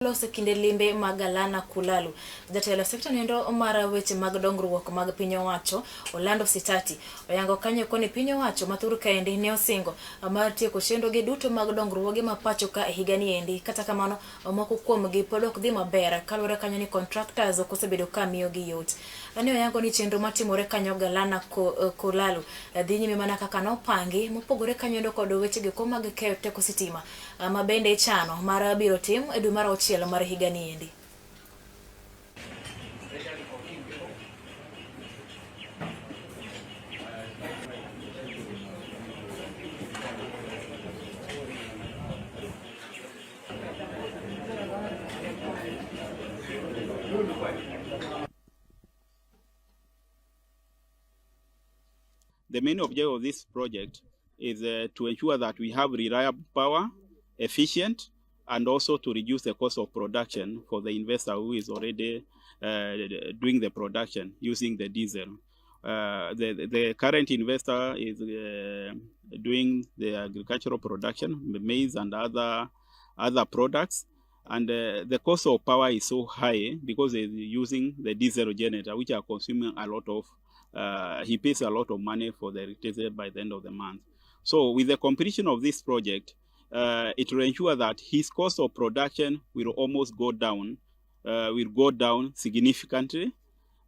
Lose kinde limbe magalana kulalu. Jatelo sekta niendo mara weche mag dongruok mag piny owacho Orlando Sitati oyango kanyo koni piny owacho mathuru kaendi ne osingo mar tieko chenrogi duto mag dongruoge ma pacho ka e higani endi. Kata kamano moko kuomgi pod ok dhi maber kaluwore kanyo ni contractors ok osebedo ka miyogi yot. Ne oyango ni chenro matimore kanyo galana kulalu dhi nyime mana kaka nopangi mopogore kanyo kod wechegi mag keyo teko sitima ma bende chano mar biro tim e dwe mar auchiel mar higani endi. The main objective of this project is to ensure that we have reliable power, efficient, and also to reduce the cost of production for the investor who is already doing the production using the diesel. The current investor is doing the agricultural production, maize and other products, and the cost of power is so high because they're using the diesel generator, which are consuming a lot of he pays a lot of money for the electricity by the end of the month. So with the completion of this project, it will ensure that his cost of production will almost go down, significantly.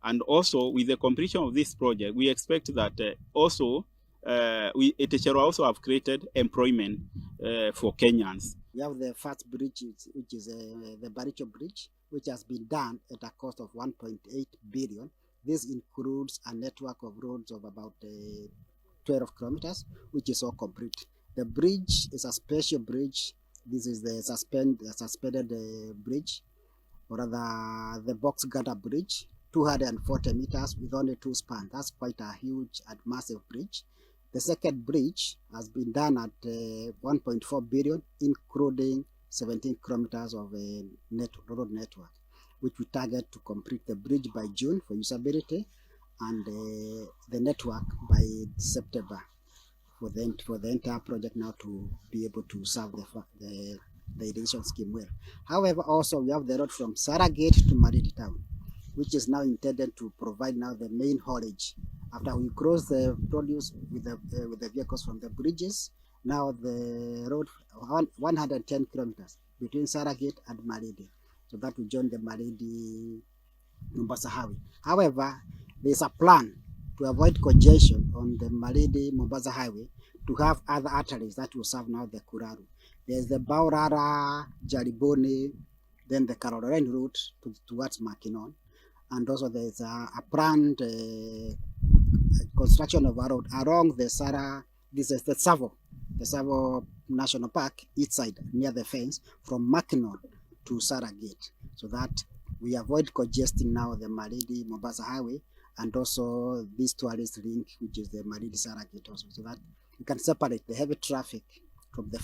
And also with the completion of this project, we expect that it shall also have created employment for Kenyans. We have the first bridge, which is the Baricho Bridge, which has been done at a cost of 1.8 billion. This includes a network of roads of about 12 kilometers, which is all complete. The bridge is a special bridge. This is the suspended bridge, or rather the box girder bridge, 240 meters with only 2 spans. That's quite a huge and massive bridge. The second bridge has been done at 1.4 billion, including 17 kilometers of road network, which we target to complete the bridge by June for usability and the network by September for the entire project now to be able to serve the irrigation scheme well. However, also we have the road from Saragate to Maridi town, which is now intended to provide now the main haulage. After we cross the produce with the vehicles from the bridges, now the road 110 kilometers between Saragate and Maridi. So that will join the Maridi Mombasa Highway. However, there's a plan to avoid congestion on the Maridi Mombasa Highway to have other arteries that will serve now the Kuraru. There's the Baurara, Jariboni, then the Caroline route towards Makinon. And also there's a planned construction of a road along the this is the Savo National Park, east side, near the fence, from Makinon to Saragate, so that we avoid congesting now the Maridi Mombasa Highway and also this tourist link, which is the Maridi Saragate also, so that we can separate the heavy traffic from the